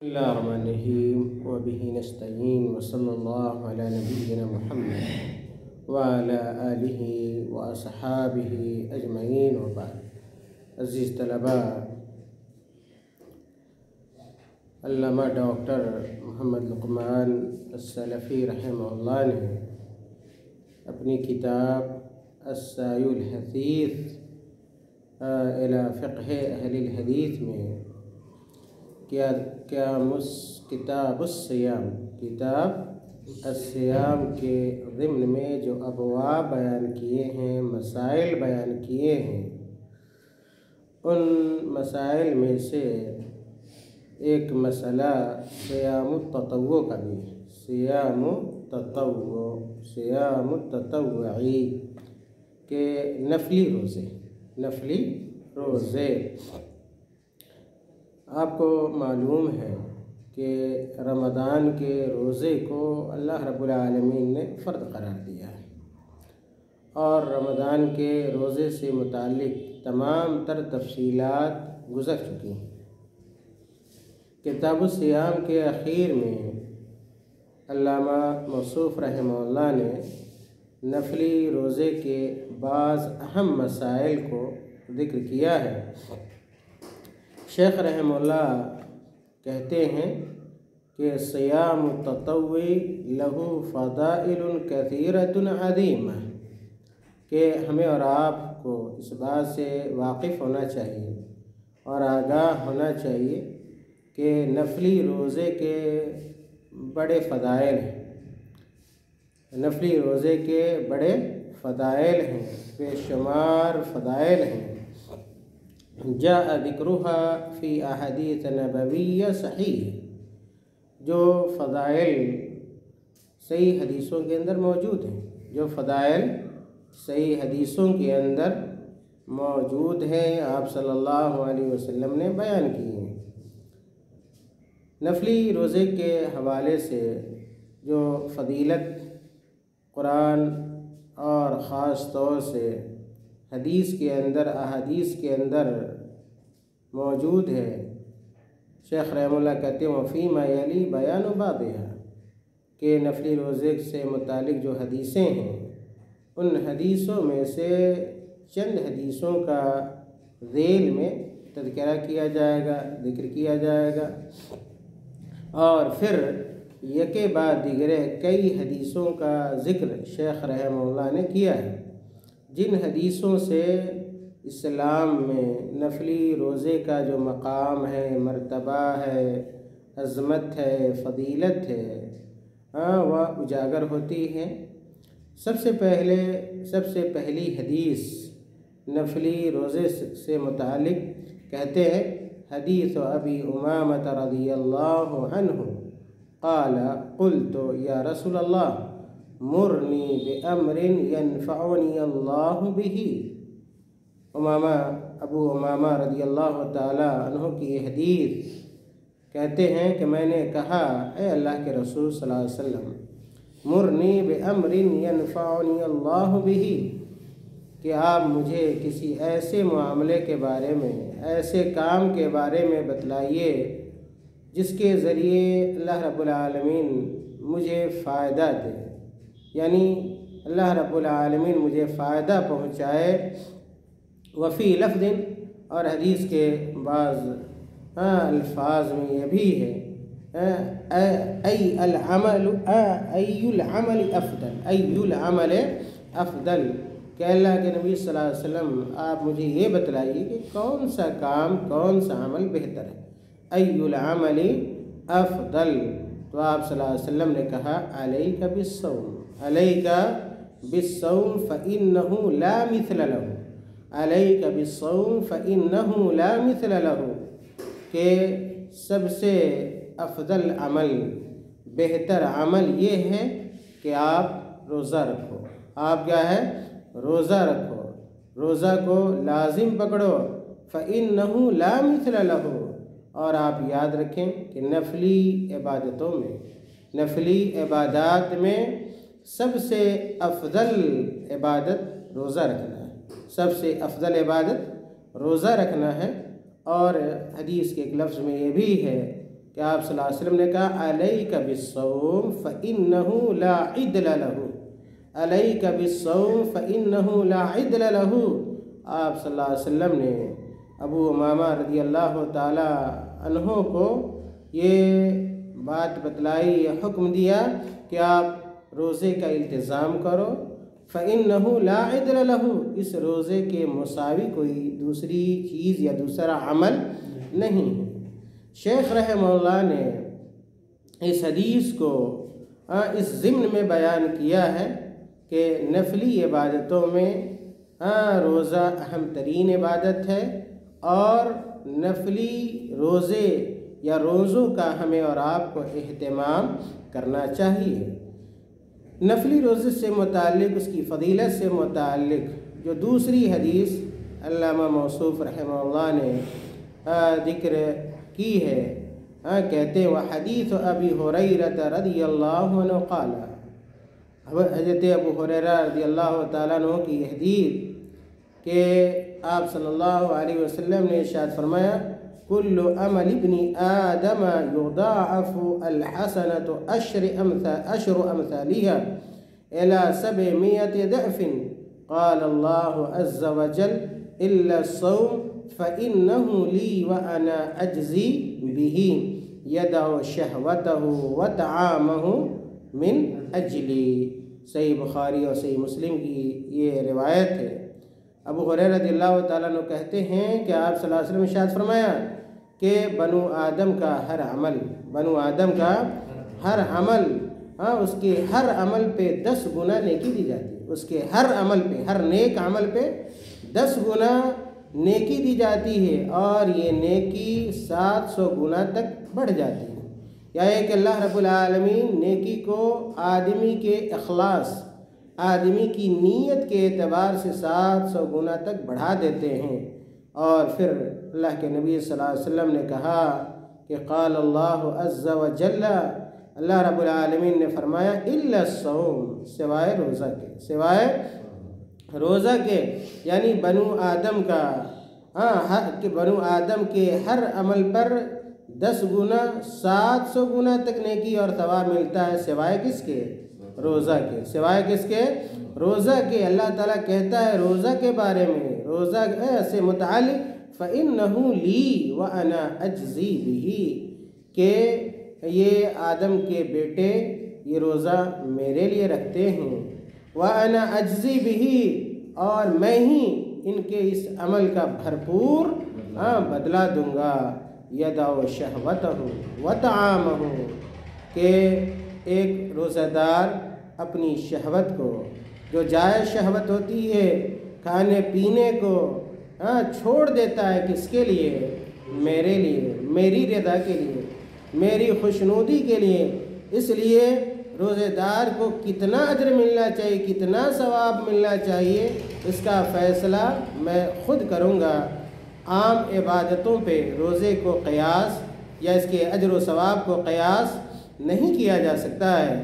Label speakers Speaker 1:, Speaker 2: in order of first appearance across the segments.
Speaker 1: بسم الله الرحمن الرحيم وبه نستعين وصلى الله على نبينا محمد وعلى آله وأصحابه أجمعين وبعد. عزیز طلباء، علامہ ڈاکٹر محمد لقمان السلفی رحمہ اللہ نے اپنی کتاب السعی الحثیث الی فقہ اہل الحدیث میں کتاب الصیام کے ضمن میں جو ابواب بیان کیے ہیں، مسائل بیان کیے ہیں، ان مسائل میں سے ایک مسئلہ صیام التطوع کا بھی ہے۔ صیام التطوعی کے نفلی روزے آپ کو معلوم ہے کہ رمضان کے روزے کو اللہ رب العالمین نے فرض قرار دیا ہے، اور رمضان کے روزے سے متعلق تمام تر تفصیلات گزر چکی ہیں۔ کتاب الصیام کے اخیر میں علامہ موصوف رحمہ اللہ نے نفلی روزے کے بعض اہم مسائل کو ذکر کیا ہے۔ شیخ رحمہ اللہ کہتے ہیں کہ صیام التطوع لہ فضائل کثیرۃ عظیمہ، کہ ہمیں اور آپ کو اس بات سے واقف ہونا چاہیے اور آگاہ ہونا چاہیے کہ نفلی روزے کے بڑے فضائل ہیں، نفلی روزے کے بڑے فضائل ہیں، بے شمار فضائل ہیں۔ جاء ذکرها فی احادیث نبویہ صحیح، جو فضائل صحیح حدیثوں کے اندر موجود ہیں، جو فضائل صحیح حدیثوں کے اندر موجود ہیں، آپ صلی اللہ علیہ وسلم نے بیان کی ہیں۔ نفلی روزے کے حوالے سے جو فضیلت قرآن اور خاص طور سے حدیث کے اندر، احادیث کے اندر موجود ہے، شیخ رحمہ اللہ کہتے ہیں وفیما یلی بیان بعضھا، کہ نفلی روزے سے متعلق جو حدیثیں ہیں، ان حدیثوں میں سے چند حدیثوں کا ذیل میں تذکرہ کیا جائے گا، ذکر کیا جائے گا، اور پھر یکے بعد دیگرے کئی حدیثوں کا ذکر شیخ رحمہ اللہ نے کیا ہے، جن حدیثوں سے اسلام میں نفلی روزے کا جو مقام ہے، مرتبہ ہے، عظمت ہے، فضیلت ہے، وہ اجاگر ہوتی ہے۔ سب سے پہلی حدیث نفلی روزے سے متعلق کہتے ہیں حدیث ابی امامۃ رضی اللہ عنہ قال قلت یا رسول اللہ مرنی بأمر ینفعنی اللہ بہ۔ ابو امامہ رضی اللہ تعالی عنہ کی یہ حدیث کہتے ہیں کہ میں نے کہا اے اللہ کے رسول صلی اللہ علیہ وسلم، مرنی بأمر ینفعنی اللہ بہ، کہ آپ مجھے کسی ایسے معاملے کے بارے میں، ایسے کام کے بارے میں بتلائیے جس کے ذریعے اللہ رب العالمین مجھے فائدہ دے، یعنی اللہ رب العالمین مجھے فائدہ پہنچائے۔ وفی لفظ، اور حدیث کے بعض الفاظ میں یہ بھی ہے ای العمل افضل، کہ اللہ کے نبی صلی اللہ علیہ وسلم آپ مجھے یہ بتلائیے کہ کون سا کام، کون سا عمل بہتر ہے۔ ای العمل افضل، تو آپ صلی اللہ علیہ وسلم نے کہا علیک بالصوم، علیک بالصوم فإنہ لا مثل لہ، علیک بالصوم فإنہ لا مثل لہ، کہ سب سے افضل عمل، بہتر عمل یہ ہے کہ آپ روزہ رکھو۔ آپ کیا ہے؟ روزہ رکھو، روزہ کو لازم پکڑو۔ فإنہ لا مثل لہ، اور آپ یاد رکھیں کہ نفلی عبادتوں میں، نفلی عبادات میں سب سے افضل عبادت روزہ رکھنا ہے، سب سے افضل عبادت روزہ رکھنا ہے۔ اور حدیث کے ایک لفظ میں یہ بھی ہے کہ آپ صلی اللہ علیہ وسلم نے کہا علیک بالصوم فإنہ لا عدل لہ، علیک بالصوم فإنہ لا عدل لہ۔ آپ صلی اللہ علیہ وسلم نے ابو امامہ رضی اللہ تعالی عنہ کو یہ بات بتلائی، یہ حکم دیا کہ آپ روزے کا التزام کرو، فإنہ لا عدل لہ، اس روزے کے مساوی کوئی دوسری چیز یا دوسرا عمل نہیں ہے۔ شیخ رحمہ اللہ نے اس حدیث کو اس ضمن میں بیان کیا ہے کہ نفلی عبادتوں میں روزہ اہم ترین عبادت ہے، اور نفلی روزے یا روزوں کا ہمیں اور آپ کو اہتمام کرنا چاہیے۔ نفلی روزے سے متعلق، اس کی فضیلت سے متعلق جو دوسری حدیث علامہ موصوف رحمہ اللہ نے ذکر کی ہے، کہتے ہیں وحدیث ابی ہریرہ رضی اللہ عنہ قال، حضرت ابو ہریرہ رضی اللہ تعالیٰ عنہ کی حدیث کہ آپ صلی اللہ علیہ وسلم نے ارشاد فرمایا کل عمل ابن آدم یضاعف الحسنة عشر امثالها الى 700 ضعف قال الله عز وجل الا الصوم فإنه لي وأنا أجزي به يدع شهوته وطعامه من أجلي۔ صحیح بخاری اور صحیح مسلم کی یہ روایت ہے۔ ابو ہریرہ رضی اللہ تعالیٰ عنہ کہتے ہیں کہ آپ صلی اللہ علیہ وسلم نے ارشاد فرمایا کہ بنو آدم کا ہر عمل، بنو آدم کا ہر عمل، اس کے ہر عمل پہ 10 گنا نیکی دی جاتی ہے، اس کے ہر عمل پہ، ہر نیک عمل پہ 10 گنا نیکی دی جاتی ہے، اور یہ نیکی 700 گنا تک بڑھ جاتی ہے۔ یا ہے کہ اللہ رب العالمین نیکی کو آدمی کے اخلاص، آدمی کی نیت کے اعتبار سے 700 گنا تک بڑھا دیتے ہیں۔ اور پھر اللہ کے نبی صلی اللہ علیہ وسلم نے کہا کہ قال اللہ عز وجل، اللہ رب العالمین نے فرمایا الا الصوم، سوائے روزہ کے، سوائے روزہ کے، یعنی بنو آدم کا بنو آدم کے ہر عمل پر 10 گنا 700 گنا تک نیکی اور ثواب ملتا ہے، سوائے کس کے؟ روزہ کے، سوائے کس کے؟ روزہ کے۔ اللہ تعالیٰ کہتا ہے روزہ کے بارے میں، روزہ سے متعلق فَإِنَّهُ لِي وَأَنَا أَجْزِي بِهِ، کہ یہ آدم کے بیٹے یہ روزہ میرے لیے رکھتے ہیں، وَأَنَا أَجْزِي بِهِ، اور میں ہی ان کے اس عمل کا بھرپور بدلہ دوں گا، يَدَعُ شَهْوَتَهُ وَطَعَامَهُ، کہ ایک روزہ دار اپنی شہوت کو، جو جائز شہوت ہوتی ہے کھانے پینے کو، چھوڑ دیتا ہے، کس کے لیے؟ میرے لیے، میری رضا کے لیے، میری خوشنودی کے لیے۔ اس لیے روزے دار کو کتنا اجر ملنا چاہیے، کتنا ثواب ملنا چاہیے، اس کا فیصلہ میں خود کروں گا۔ عام عبادتوں پہ روزے کو قیاس یا اس کے اجر و ثواب کو قیاس نہیں کیا جا سکتا ہے۔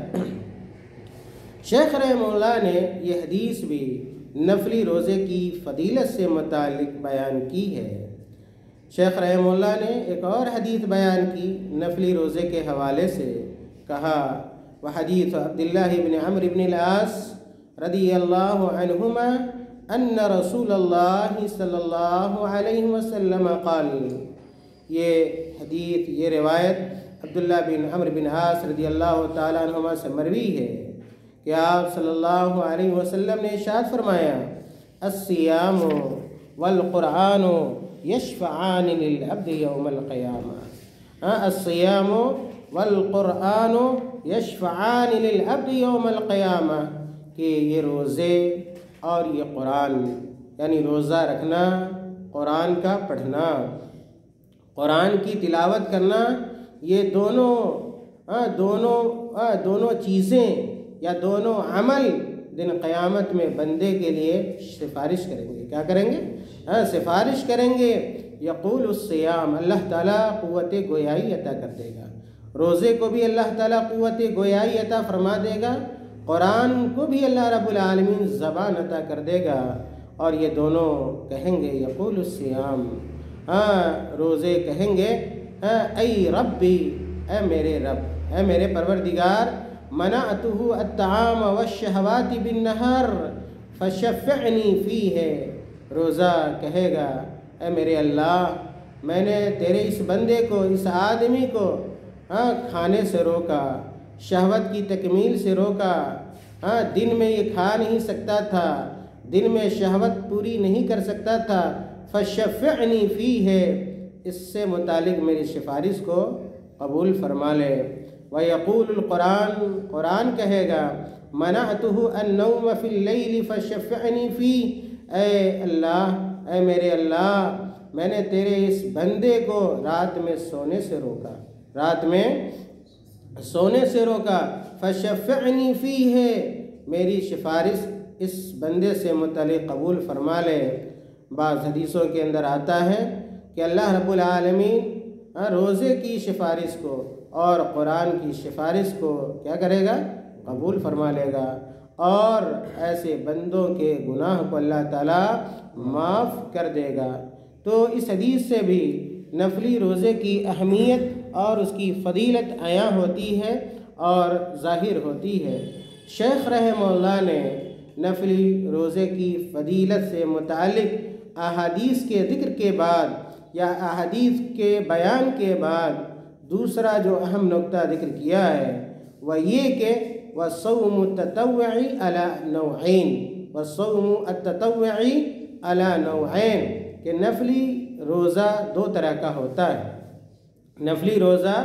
Speaker 1: شیخ رحمہ اللہ نے یہ حدیث بھی نفلی روزے کی فضیلت سے متعلق بیان کی ہے۔ شیخ رحمہ اللہ نے ایک اور حدیث بیان کی نفلی روزے کے حوالے سے، کہا وحدیث عبداللہ بن عمرو بن العاص رضی اللہ عنہما ان رسول اللہ صلی اللہ علیہ وسلم قال، یہ حدیث، یہ روایت عبداللہ بن عمرو بن عاص رضی اللہ تعالیٰ عنہما سے مروی ہے کہ آپ صلی اللہ علیہ وسلم نے ارشاد فرمایا الصیام والقرآن یشفعان للعبد یوم القیامہ، الصیام والقرآن یشفعان للعبد یوم القیامہ، کہ یہ روزے اور یہ قرآن، یعنی روزہ رکھنا، قرآن کا پڑھنا، قرآن کی تلاوت کرنا، یہ دونوں چیزیں یا دونوں عمل دن قیامت میں بندے کے لیے سفارش کریں گے۔ کیا کریں گے؟ سفارش کریں گے۔ یقول الصیام، اللہ تعالیٰ قوت گویائی عطا کر دے گا، روزے کو بھی اللہ تعالیٰ قوت گویائی عطا فرما دے گا، قرآن کو بھی اللہ رب العالمین زبان عطا کر دے گا، اور یہ دونوں کہیں گے یقول الصیام، روزے کہیں گے ای ربی، اے میرے رب، اے میرے پروردگار، منعتہ الطعام والشہوات بالنہار فشفعنی فیہ، روزہ کہے گا اے میرے اللہ، میں نے تیرے اس بندے کو، اس آدمی کو کھانے سے روکا، شہوت کی تکمیل سے روکا، دن میں یہ کھا نہیں سکتا تھا، دن میں شہوت پوری نہیں کر سکتا تھا، فشفعنی فیہ، اس سے متعلق میری سفارش کو قبول فرما لے۔ وَيَقُولُ القرآن، قرآن کہے گا مَنَعْتُهُ النَّوْمَ فِي اللَّيْلِ فَشَفِّعْنِي فِيهِ، اے اللہ، اے میرے اللہ، میں نے تیرے اس بندے کو رات میں سونے سے روکا، رات میں سونے سے روکا، فَشَفِّعْنِي فِيهِ، میری سفارش اس بندے سے متعلق قبول فرما لے۔ بعض حدیثوں کے اندر آتا ہے کہ اللہ رب العالمین روزے کی سفارش کو اور قرآن کی سفارش کو کیا کرے گا؟ قبول فرما لے گا، اور ایسے بندوں کے گناہ کو اللہ تعالیٰ معاف کر دے گا۔ تو اس حدیث سے بھی نفلی روزے کی اہمیت اور اس کی فضیلت عیاں ہوتی ہے اور ظاہر ہوتی ہے۔ شیخ رحمہ اللہ نے نفلی روزے کی فضیلت سے متعلق احادیث کے ذکر کے بعد یا احادیث کے بیان کے بعد دوسرا جو اہم نقطہ ذکر کیا ہے وہ یہ کہ وَالصَّوْمُ التَّطَوُّعِ عَلَى نَوْعَيْنِ، وَالصَّوْمُ التَّطَوُّعِ عَلَى نَوْعَيْنِ، کہ نفلی روزہ دو طرح کا ہوتا ہے۔ نفلی روزہ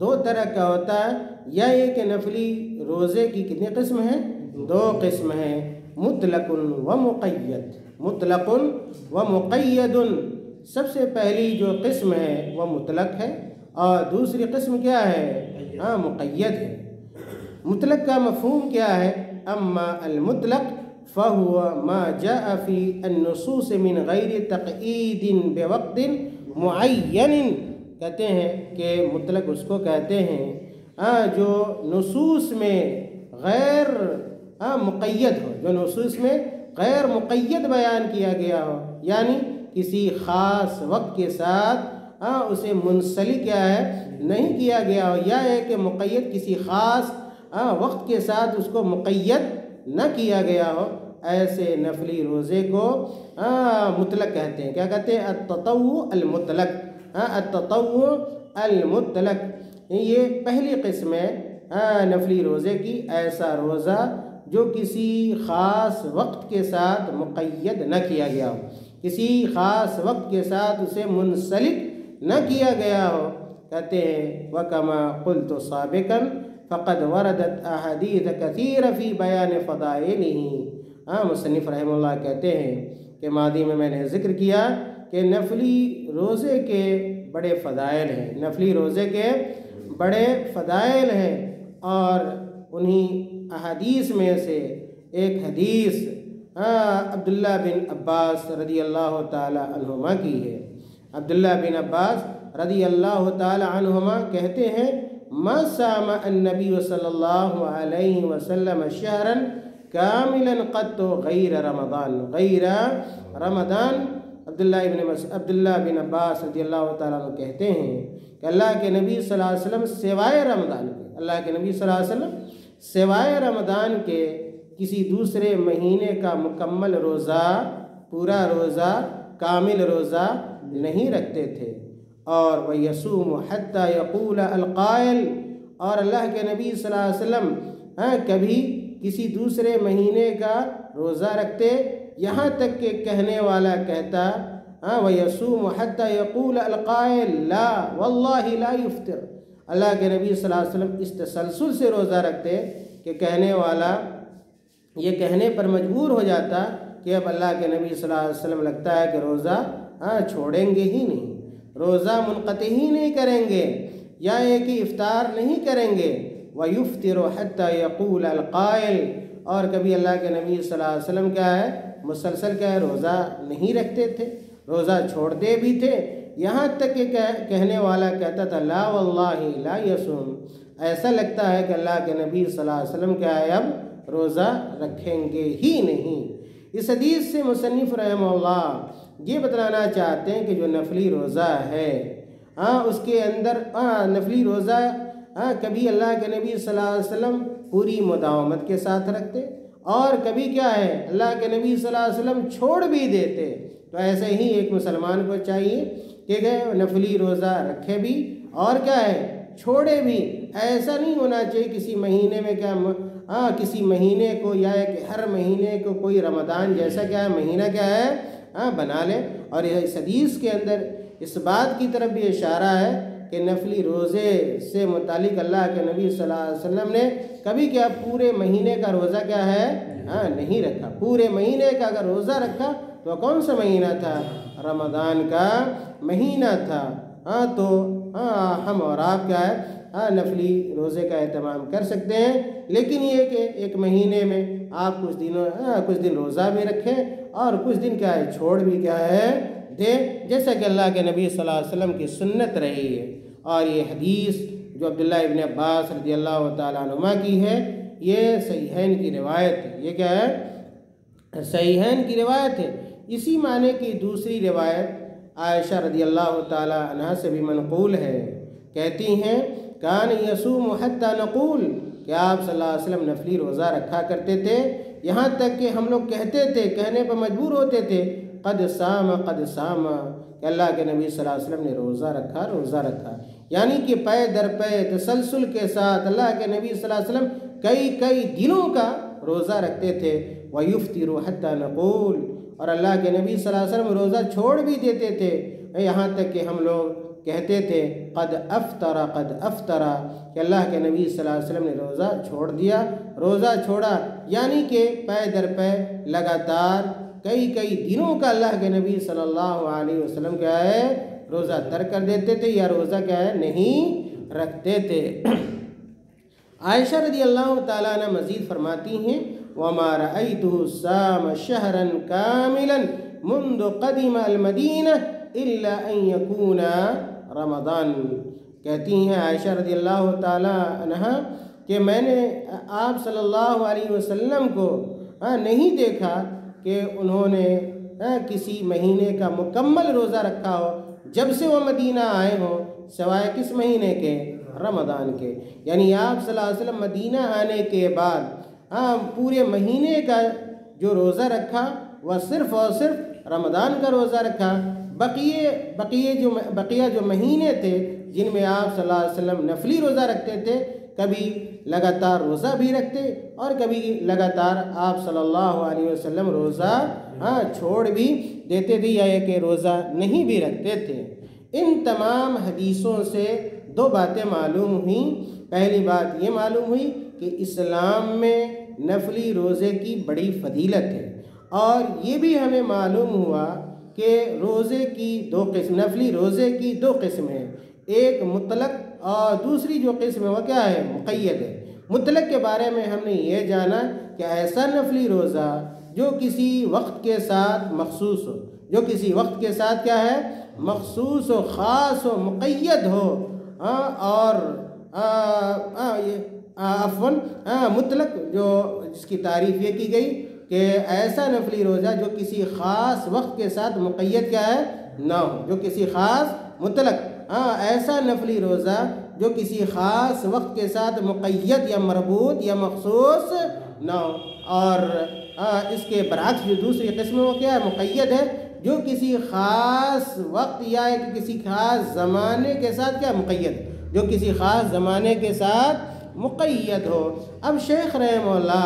Speaker 1: دو طرح کا ہوتا ہے، یا یہ کہ نفلی روزے کی کتنی قسم ہیں؟ دو قسم ہیں، مطلق و مقید، مطلق و مقید۔ سب سے پہلی جو قسم ہے وہ مطلق ہے، اور دوسری قسم کیا ہے؟ مقید ہے۔ مطلق کا مفہوم کیا ہے؟ اما المطلق فهو ما جاء في النصوص من غیر تقیید بوقت معین، کہتے ہیں کہ مطلق اس کو کہتے ہیں جو نصوص میں غیر مقید ہو، جو نصوص میں غیر مقید بیان کیا گیا ہو، یعنی کسی خاص وقت کے ساتھ اسے منسلک کیا ہے نہیں کیا گیا ہو، یا ہے کہ مقید کسی خاص وقت کے ساتھ اس کو مقید نہ کیا گیا ہو، ایسے نفلی روزے کو مطلق کہتے ہیں۔ کیا کہتے ہیں؟ التطوع المطلق، التطوع المطلق، یہ پہلی قسم ہے نفلی روزے کی، ایسا روزہ جو کسی خاص وقت کے ساتھ مقید نہ کیا گیا ہو، کسی خاص وقت کے ساتھ اسے منسلک نہ کیا گیا ہو۔ کہتے ہیں وَكَمَا قُلْتُ سَابِقًا فَقَدْ وَرَدَتْ أَحَادِيثُ كَثِيرَةٌ فِي بَيَانِ فَضَائِلِهِ، مصنف رحمہ اللہ کہتے ہیں کہ ماضی میں نے ذکر کیا کہ نفلی روزے کے بڑے فضائل ہیں، نفلی روزے کے بڑے فضائل ہیں، اور انہی احادیث میں سے ایک حدیث عبداللہ بن عباس رضی اللہ تعالی عنہما کی ہے۔ عبداللہ بن عباس رضی اللہ تعالی عنہما کہتے ہیں ما صام النبی صلی اللہ علیہ وسلم شہرا کاملا قط غیر رمضان، غیر رمضان۔ عبداللہ بن عباس رضی اللہ تعالیٰ عنہ کہتے ہیں کہ اللہ کے نبی صلی اللہ علیہ وسلم سوائے رمضان کے، اللہ کے نبی صلی اللہ علیہ وسلم سوائے رمضان کے کسی دوسرے مہینے کا مکمل روزہ، پورا روزہ، کامل روزہ نہیں رکھتے تھے۔ اور وَيَصُومُ حَتَّى يَقُولَ الْقَائِلُ، اور اللہ کے نبی صلی اللہ علیہ وسلم کبھی کسی دوسرے مہینے کا روزہ رکھتے یہاں تک کہ کہنے والا کہتا وَيَصُومُ حَتَّى يَقُولَ الْقَائِلُ لَا وَاللَّهِ لَا يُفْطِرُ، اللہ کے نبی صلی اللہ علیہ وسلم اس تسلسل سے روزہ رکھتے کہ کہنے والا یہ کہنے پر مجبور ہو جاتا کہ اب اللہ کے نبی صلی اللہ علیہ وسلم لگتا ہے کہ روزہ چھوڑیں گے ہی نہیں، روزہ منقطع ہی نہیں کریں گے، یا یہ کہ افطار نہیں کریں گے۔ وَيُفْطِرُ حَتَّى يَقُولَ الْقَائِلُ، اور کبھی اللہ کے نبی صلی اللہ علیہ وسلم کیا ہے مسلسل کیا ہے روزہ نہیں رکھتے تھے، روزہ چھوڑتے بھی تھے، یہاں تک کہ کہنے والا کہتا تھا لا واللہ لا یصوم، ایسا لگتا ہے کہ اللہ کے نبی صلی اللہ علیہ وسلم کیا ہے اب روزہ رکھیں گے ہی نہیں۔ اس حدیث سے مصنف رحمہ اللہ یہ بتلانا چاہتے ہیں کہ جو نفلی روزہ ہے اس کے اندر نفلی روزہ کبھی اللہ کے نبی صلی اللہ علیہ وسلم پوری مداومت کے ساتھ رکھتے، اور کبھی کیا ہے اللہ کے نبی صلی اللہ علیہ وسلم چھوڑ بھی دیتے۔ تو ایسے ہی ایک مسلمان کو چاہیے کہ نفلی روزہ رکھے بھی اور کیا ہے چھوڑے بھی۔ ایسا نہیں ہونا چاہیے کسی مہینے میں کسی مہینے کو یا کہ ہر مہینے کو کوئی رمضان جیسا کیا ہے مہینہ کیا ہے بنا لے۔ اور اس حدیث کے اندر اس بات کی طرف بھی اشارہ ہے کہ نفلی روزے سے متعلق اللہ کے نبی صلی اللہ علیہ وسلم نے کبھی کیا پورے مہینے کا روزہ کیا ہے نہیں رکھا۔ پورے مہینے کا اگر روزہ رکھا تو کون سا مہینہ تھا؟ رمضان کا مہینہ تھا۔ تو ہم اور آپ کیا ہے نفلی روزے کا اہتمام کر سکتے ہیں، لیکن یہ کہ ایک مہینے میں آپ کچھ دن روزہ بھی رکھیں اور کچھ دن کیا ہے چھوڑ بھی کیا ہے دے، جیسا کہ اللہ کے نبی صلی اللہ علیہ وسلم کی سنت رہی ہے۔ اور یہ حدیث جو عبداللہ ابن عباس رضی اللہ تعالیٰ عنہما کی ہے، یہ صحیحین کی روایت ہے۔ یہ کیا ہے صحیحین کی روایت ہے۔ اسی معنی کی دوسری روایت عائشہ رضی اللہ تعالیٰ عنہا سے بھی منقول ہے، کہتی ہیں کان یصوم حتی نقول کہ آپ صلی اللہ علیہ وسلم نفلی روزہ رکھا کرتے تھے، یہاں تک کہ ہم لوگ کہنے پر مجبور ہوتے تھے قد صام کہ اللہ کے نبی صلی اللہ علیہ وسلم نے روزہ رکھا، یعنی کہ پے در پے تسلسل کے ساتھ اللہ کے نبی صلی اللہ علیہ وسلم کئی دنوں کا روزہ رکھتے تھے۔ وَيُفْتِرُ حَتَّى نَقُولُ اور اللہ کے نبی صلی اللہ علیہ وسلم روزہ چھوڑ بھی دیتے تھے، یہاں تک کہ ہم لوگ کہتے تھے قد افطر کہ اللہ کے نبی صلی اللہ علیہ وسلم نے روزہ چھوڑ دیا، روزہ چھوڑا، یعنی کہ پے در پے لگاتار کئی دنوں کا اللہ کے نبی صلی اللہ علیہ وسلم کیا ہے روزہ ترک کر دیتے تھے یا روزہ کیا ہے نہیں رکھتے تھے۔ عائشہ رضی اللہ تعالیٰ عنہ مزید فرماتی ہیں وَمَا رَأَيْتُهُ صَامَ شَهْرًا كَامِلًا مُنْذُ قَدِمَ الْمَدِينَةِ إِلَّا أَنْ يَكُونَ رَمَضَانَ، کہتی ہیں عائشہ رضی اللہ تعالیٰ عنہ کہ میں نے آپ صلی اللہ علیہ وسلم کو نہیں دیکھا کہ انہوں نے کسی مہینے کا مکمل روزہ رکھا ہو جب سے وہ مدینہ آئے ہوں، سوائے کس مہینے کے؟ رمضان کے۔ یعنی آپ صلی اللہ علیہ وسلم مدینہ آنے کے بعد پورے مہینے کا جو روزہ رکھا وہ صرف اور صرف رمضان کا روزہ رکھا، بقیہ جو مہینے تھے جن میں آپ صلی اللہ علیہ وسلم نفلی روزہ رکھتے تھے، کبھی لگاتار روزہ بھی رکھتے اور کبھی لگاتار آپ صلی اللہ علیہ وسلم روزہ چھوڑ بھی دیتے تھے یا کہ روزہ نہیں بھی رکھتے تھے۔ ان تمام حدیثوں سے دو باتیں معلوم ہوئیں۔ پہلی بات یہ معلوم ہوئی کہ اسلام میں نفلی روزے کی بڑی فضیلت ہے، اور یہ بھی ہمیں معلوم ہوا کہ نفلی روزے کی دو قسم ہیں، ایک مطلق اور دوسری جو قسم ہے وہ کیا ہے مقید ہے۔ مطلق کے بارے میں ہم نے یہ جانا کہ ایسا نفلی روزہ جو کسی وقت کے ساتھ مخصوص ہو، جو کسی وقت کے ساتھ کیا ہے مخصوص ہو، خاص ہو، مقید ہو، اور مطلق جو جس کی تعریف یہ کی گئی کہ ایسا نفلی روزہ جو کسی خاص وقت کے ساتھ مقید کیا ہے نہ ہو، جو کسی خاص مطلق ایسا نفلی روزہ جو کسی خاص وقت کے ساتھ مقید یا مربوط یا مخصوص نہ ہو، اور اس کے برعکس جو دوسری قسم وہ کیا ہے مقید ہے، جو کسی خاص وقت یا کسی خاص زمانے کے ساتھ کیا مقید، جو کسی خاص زمانے کے ساتھ مقید ہو۔ اب شیخ رحمہ اللہ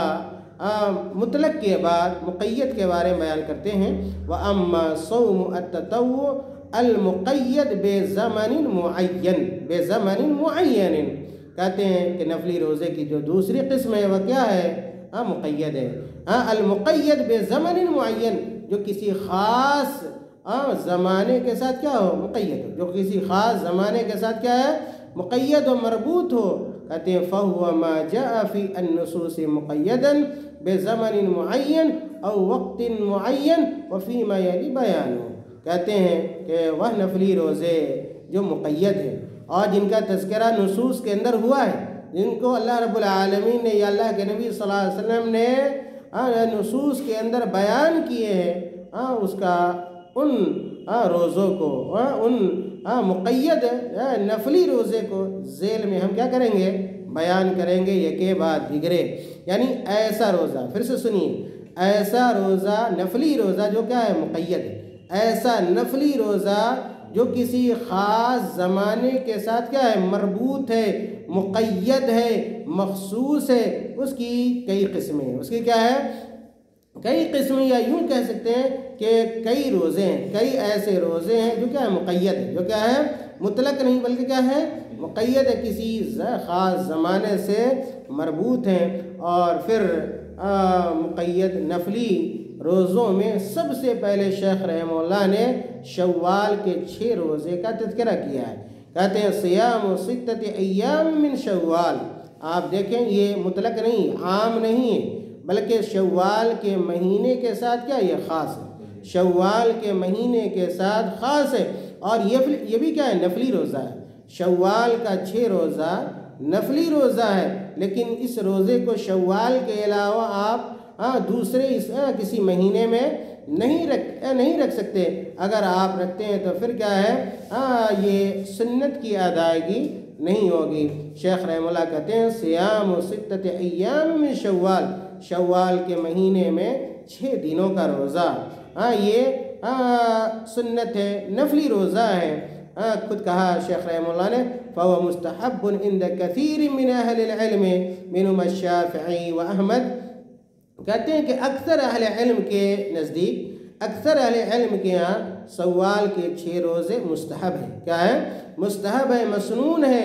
Speaker 1: مطلق کے بعد مقید کے بارے میں بیان کرتے ہیں وَأَمَّا صَوْمُ التَّطَوُّعِ المقید بزمن معین، کہتے ہیں کہ نفلی روزے کی جو دوسری قسم ہے وہ کیا ہے مقید ہے۔ المقید بزمن معین، جو کسی خاص زمانے کے ساتھ کیا ہو مقید ہو، جو کسی خاص زمانے کے ساتھ کیا ہے مقید و مربوط ہو، کہتے ہیں فَهُوَ مَا جَاءَ فِي النُّصُوصِ مُقَيَّدًا بزمن معین او وقت معین وفی ما یلی بیانہ، کہتے ہیں کہ وہ نفلی روزے جو مقید ہیں اور جن کا تذکرہ نصوص کے اندر ہوا ہے، جن کو اللہ رب العالمین نے یا اللہ کے نبی صلی اللہ علیہ وسلم نے نصوص کے اندر بیان کیے ہیں، اس کا ان روزوں کو ان مقید نفلی روزے کو ذیل میں ہم کیا کریں گے؟ بیان کریں گے، یکے بعد دیگرے۔ یعنی ایسا روزہ، پھر سے سنیے، ایسا روزہ، نفلی روزہ جو کیا ہے؟ مقید ہے۔ ایسا نفلی روزہ جو کسی خاص زمانے کے ساتھ کیا ہے؟ مربوط ہے، مقید ہے، مخصوص ہے، اس کی کئی قسمیں ہیں۔ اس کی کیا ہے؟ کئی قسمیں، یا یوں کہہ سکتے ہیں کہ کئی روزے ہیں، کئی ایسے روزے ہیں جو کیا ہے؟ مقید ہے، جو کیا ہے؟ مطلق نہیں بلکہ کیا ہے؟ مقید ہے، کسی خاص زمانے سے مربوط ہیں۔ اور پھر مقید نفلی روزوں میں سب سے پہلے شیخ رحمہ اللہ نے شوال کے 6 روزے کا تذکرہ کیا ہے۔ کہتے ہیں صیام 6 ایام من شوال۔ آپ دیکھیں یہ مطلق نہیں، عام نہیں ہے، بلکہ شوال کے مہینے کے ساتھ کیا؟ یہ خاص ہے، شوال کے مہینے کے ساتھ خاص ہے۔ اور یہ بھی کیا ہے؟ نفلی روزہ ہے۔ شوال کا 6 روزہ نفلی روزہ ہے، لیکن اس روزے کو شوال کے علاوہ آپ دوسرے کسی مہینے میں نہیں رکھ سکتے۔ اگر آپ رکھتے ہیں تو پھر کیا ہے؟ یہ سنت کی ادائیگی نہیں ہوگی۔ شیخ رحمہ اللہ کہتے ہیں صیام 6 ایام من شوال، شوال کے مہینے میں 6 دنوں کا روزہ، یہ سنت ہے، نفلی روزہ ہے۔ خود کہا شیخ رحمہ اللہ نے فَهُوَ مُسْتَحَبٌ عِنْدَ كَثِيرٍ مِّنْ أَهْلِ الْعِلْمِ مِنْهُمْ الشَّافِعِي وَأَحْمَدُ۔ کہتے ہیں کہ اکثر اہل علم کے نزدیک، اکثر اہل علم کے یہاں شوال کے 6 روزے مستحب ہیں۔ کیا ہے؟ مستحب ہے، مسنون ہے۔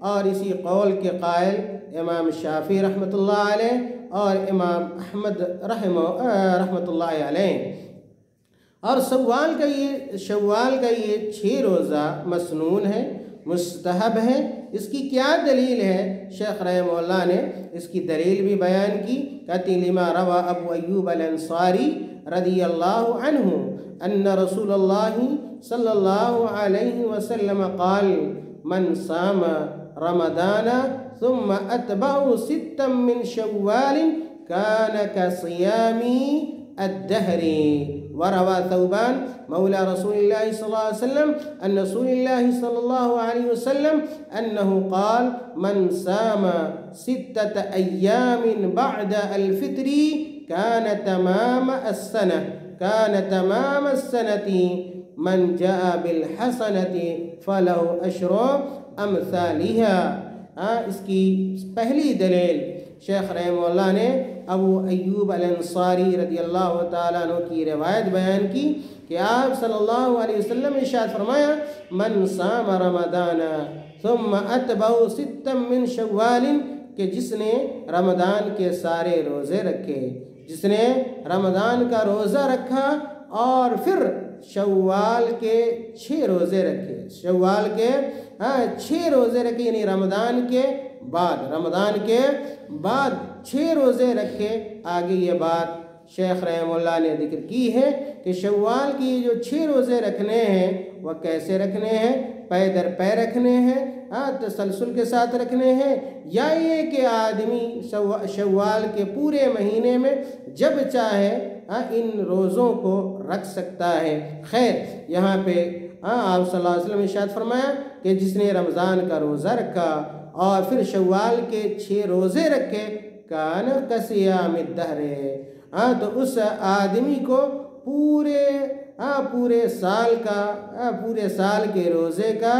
Speaker 1: اور اسی قول کے قائل امام شافعی رحمۃ اللہ علیہ اور امام احمد رحمۃ اللہ علیہ۔ اور شوال کا یہ 6 روزہ مسنون ہے، مستحب ہے۔ اس کی کیا دلیل ہے؟ شیخ رحمہ اللہ نے اس کی دلیل بھی بیان کی۔ کہتے ہیں لما روى ابو ایوب الانصاری رضی اللہ عنہ ان رسول اللہ صلی اللہ علیہ وسلم قال من صام رمضان ثم اتبعه 6 من شوال كان كصيام الدهر۔ وروى ثوبان مولى رسول الله صلى الله عليه وسلم عن رسول الله صلى الله عليه وسلم أنه قال من صام 6 أيام بعد الفطر كان تمام السنة من جاء بالحسنة فله 10 أمثالها۔ اس کی پہلی دلیل شیخ رحمہ اللہ نے ابو ایوب الانصاری رضی اللہ تعالیٰ عنہ کی روایت بیان کی کہ آپ صلی اللہ علیہ وسلم نے ارشاد فرمایا من صام رمضان ثم اتبعه 6 من شوال، کہ جس نے رمضان کے سارے روزے رکھے، جس نے رمضان کا روزہ رکھا اور پھر شوال کے 6 روزے رکھے، شوال کے 6 روزے رکھے، یعنی رمضان کے بعد 6 روزے رکھے۔ آگے یہ بات شیخ رحمہ اللہ نے ذکر کی ہے کہ شوال کی جو 6 روزے رکھنے ہیں وہ کیسے رکھنے ہیں؟ پے در پے رکھنے ہیں، تسلسل کے ساتھ رکھنے ہیں، یا یہ کہ آدمی شوال کے پورے مہینے میں جب چاہے ان روزوں کو رکھ سکتا ہے۔ خیر، یہاں پہ آپ صلی اللہ علیہ وسلم نے ارشاد فرمایا کہ جس نے رمضان کا روزہ رکھا اور پھر شوال کے 6 روزے رکھے کان کصیام الدہر، تو اس آدمی کو پورے سال کے روزے کا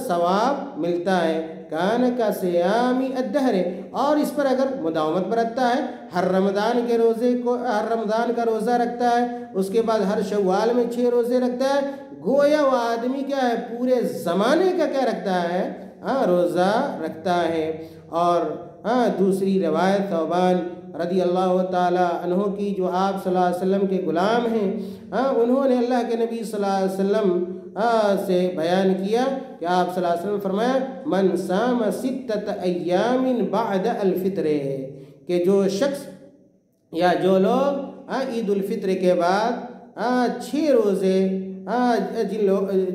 Speaker 1: ثواب ملتا ہے۔ کان کصیام الدہر، اور اس پر اگر مداومت برتتا ہے، ہر رمضان کا روزہ رکھتا ہے، اس کے بعد ہر شوال میں 6 روزے رکھتا ہے، گویا وہ آدمی کیا ہے؟ پورے زمانے کا کیا رکھتا ہے؟ روزہ رکھتا ہے۔ اور دوسری روایت ثوبان رضی اللہ تعالی عنہ کی، جو آپ صلی اللہ علیہ وسلم کے غلام ہیں، انہوں نے اللہ کے نبی صلی اللہ علیہ وسلم سے بیان کیا کہ آپ صلی اللہ علیہ وسلم فرمایا من صام 6 ایام بعد الفطر، کہ جو شخص یا جو لوگ عید الفطر کے بعد 6 روزے،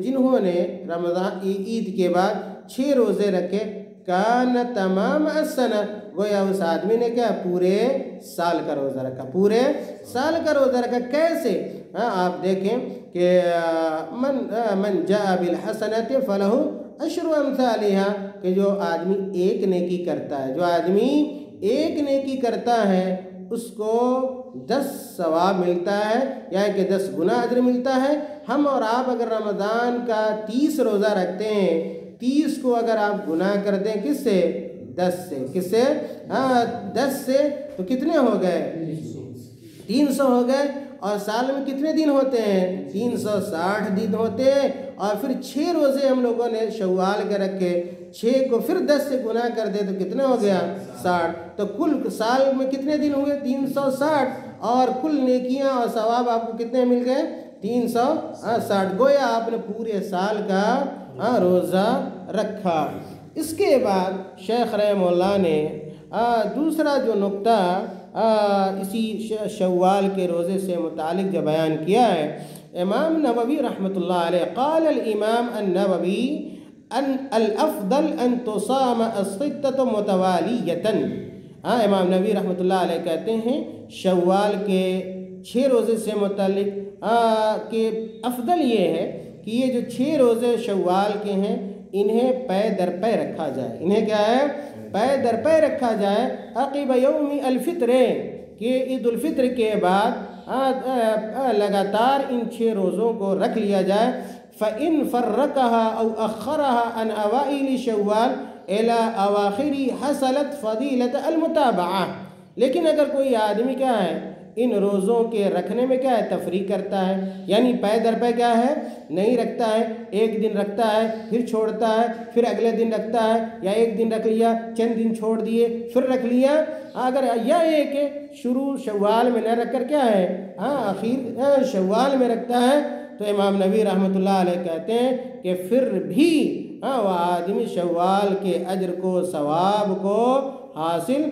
Speaker 1: جنہوں نے رمضان عید کے بعد 6 روزے رکھے، کان تمام السنہ، گویا اس آدمی نے کیا؟ پورے سال کا روزہ رکھا، پورے سال کا روزہ رکھا۔ کیسے؟ آپ دیکھیں کہ من جاء بالحسنۃ فلہ عشر امثالھا، کہ جو آدمی ایک نیکی کرتا ہے، جو آدمی ایک نیکی کرتا ہے اس کو 10 ثواب ملتا ہے، یعنی کہ 10 گنا اجر ملتا ہے۔ ہم اور آپ اگر رمضان کا 30 روزہ رکھتے ہیں، 30 کو اگر آپ گناہ کر دیں کس سے؟ 10 سے۔ کس سے؟ 10 سے، تو کتنے ہو گئے؟ 300 ہو گئے۔ اور سال میں کتنے دن ہوتے ہیں؟ 360 دن ہوتے ہیں۔ اور پھر 6 روزے ہم لوگوں نے شوال کے رکھے، 6 کو پھر 10 سے گناہ کر دے تو کتنا ہو گیا؟ 60۔ تو کل سال میں کتنے دن ہوئے؟ 360۔ اور کل نیکیاں اور ثواب آپ کو کتنے مل گئے؟ 360۔ گویا آپ نے پورے سال کا روزہ رکھا۔ اس کے بعد شیخ رحمہ اللہ نے دوسرا جو نقطہ اسی شوال کے روزے سے متعلق جو بیان کیا ہے، امام نووی رحمۃ اللہ علیہ، قال الامام النووی ان الافضل ان تصام الستة متوالیۃ۔ امام نووی رحمۃ اللہ علیہ کہتے ہیں شوال کے 6 روزے سے متعلق کہ افضل یہ ہے کہ یہ جو 6 روزے شوال کے ہیں انہیں پے در پے رکھا جائے۔ انہیں کیا ہے؟ پے در پے رکھا جائے۔ عقب یوم الفطر، کہ عید الفطر کے بعد لگاتار ان 6 روزوں کو رکھ لیا جائے۔ فَإِن فَرَّقَهَا أَوْ أَخَّرَهَا عَنْ أَوَائِلِ شَوَّالَ إِلَىٰ أَوَاخِرِ حَصَلَتْ فَضِيلَةُ الْمُتَابَعَةِ۔ لیکن اگر کوئی آدمی کیا ہے ان روزوں کے رکھنے میں کیا ہے؟ تفریق کرتا ہے، یعنی پے در پے کیا ہے؟ نہیں رکھتا ہے، ایک دن رکھتا ہے پھر چھوڑتا ہے، پھر اگلے دن رکھتا ہے، یا ایک دن رکھ لیا چند دن چھوڑ دیے پھر رکھ لیا، اگر یا ایک شروع شوال میں نہ رکھ کر کیا ہے آخر شوال میں رکھتا ہے، تو امام نووی رحمۃ اللہ علیہ کہتے ہیں کہ پھر بھی وہ آدمی شوال کے اجر کو، ثواب کو حاصل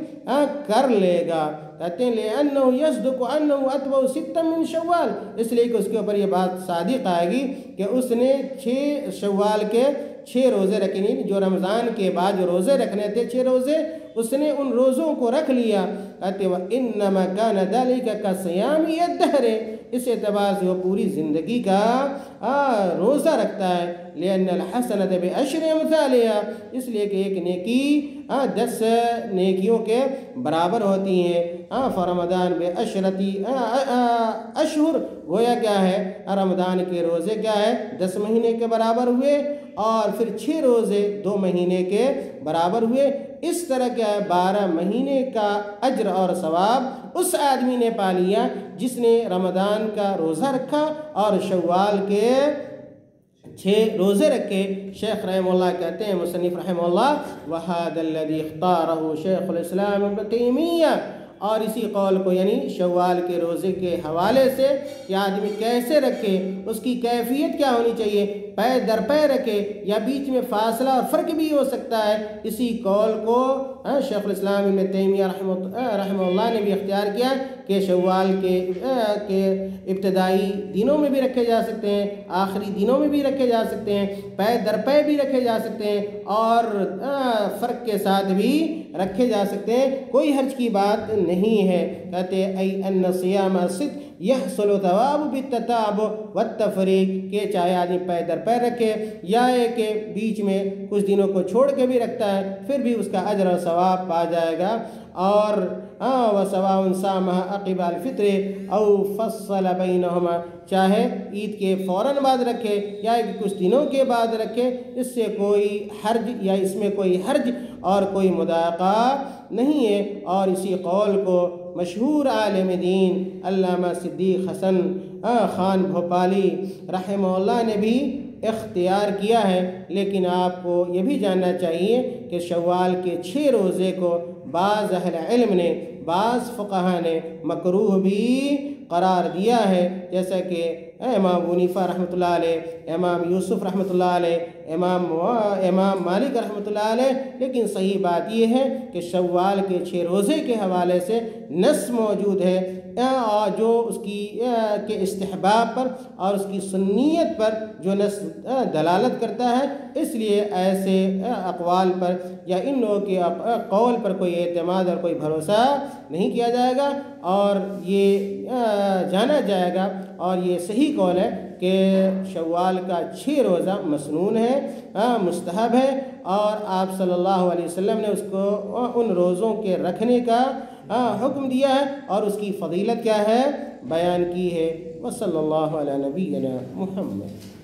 Speaker 1: کر لے گا۔ کہتے ہیں لِأَنَّهُ يَصْدُقُ أَنَّهُ أَتْبَعُ سِتًّا مِّن شَوَّالَ، اس لیے کہ اس کے اوپر یہ بات صادق آئے گی کہ اس نے 6 شوال کے 6 روزے رکھے، نہیں جو رمضان کے بعد جو روزے رکھنے تھے 6 روزے، اس نے ان روزوں کو رکھ لیا۔ کہتے ہیں وَإِنَّمَا كَانَ ذَلِكَ كَصِيَامِ الدَّهْرِ، اس اعتبار سے وہ پوری زندگی کا روزہ رکھتا ہے۔ لِأَنَّ الْحَسَنَةَ بِعَشْرِ أَمْثَالِهَا، اس لیے کہ ایک نیکی 10 نیکیوں کے برابر ہوتی ہیں۔ فرمضان بعشرة اشہر، گویا کیا ہے رمضان کے روزے کیا ہے 10 مہینے کے برابر ہوئے، اور پھر 6 روزے 2 مہینے کے برابر ہوئے۔ اس طرح کیا ہے 12 مہینے کا اجر اور ثواب اس آدمی نے پا لیا جس نے رمضان کا روزہ رکھا اور شوال کے 6 روزے رکھے۔ شیخ رحمہ اللہ کہتے ہیں، مصنف رحمہ اللہ، وَهَذَا الَّذِي اخْتَارَهُ شیخ الاسلام ابن تیمیہ، اور اسی قول کو یعنی شوال کے روزے کے حوالے سے کہ آدمی کیسے رکھے، اس کی کیفیت کیا ہونی چاہیے، پے در پے رکھے یا بیچ میں فاصلہ اور فرق بھی ہو سکتا ہے، اسی قول کو شیخ الاسلام ابن تیمیہ رحمہ اللہ نے بھی اختیار کیا کہ شوال کے ابتدائی دنوں میں بھی رکھے جا سکتے ہیں، آخری دنوں میں بھی رکھے جا سکتے ہیں، پے در پے بھی رکھے جا سکتے ہیں، اور فرق کے ساتھ بھی رکھے جا سکتے ہیں، کوئی حرج کی بات نہیں ہے۔ کہتے ہیں ای ان صیام الست یحصل ثواب بالتتابع والتفریق، کہ چاہے آدمی پے در پے رکھے یا کہ بیچ میں کچھ دنوں کو چھوڑ کے بھی رکھتا ہے، پھر بھی اس کا اجر اور ثواب پا جائے گا۔ اور وَسَوَاءٌ صَامَهَا عَقِبَ الْفِطْرِ أَوْ فَصَّلَ بَيْنَهُمَا، چاہے عید کے فوراً بعد رکھے یا کہ کچھ دنوں کے بعد رکھے، اس سے کوئی حرج یا اس میں کوئی حرج اور کوئی مضايقہ نہیں ہے۔ اور اسی قول کو مشہور عالم دین علامہ صدیق حسن خان بھوپالی رحمہ اللہ نے بھی اختیار کیا ہے، لیکن آپ کو یہ بھی جاننا چاہیے کہ شوال کے 6 روزے کو بعض اہل علم نے، بعض فقہا نے مکروہ بھی قرار دیا ہے، جیسا کہ امام حنیفہ رحمۃ اللہ علیہ، امام یوسف رحمۃ اللہ علیہ، امام مالک رحمۃ اللہ علیہ۔ لیکن صحیح بات یہ ہے کہ شوال کے 6 روزے کے حوالے سے نص موجود ہے، اور جو اس کی کے استحباب پر اور اس کی سنیت پر جو نص دلالت کرتا ہے، اس لیے ایسے اقوال پر یا ان لوگوں کے قول پر کوئی اعتماد اور کوئی بھروسہ نہیں کیا جائے گا، اور یہ جانا جائے گا اور یہ صحیح قول ہے کہ شوال کا 6 روزہ مسنون ہے، مستحب ہے، اور آپ صلی اللہ علیہ وسلم نے اس کو ان روزوں کے رکھنے کا حکم دیا ہے، اور اس کی فضیلت کیا ہے بیان کی ہے۔ وصلی اللہ علی نبینا محمد۔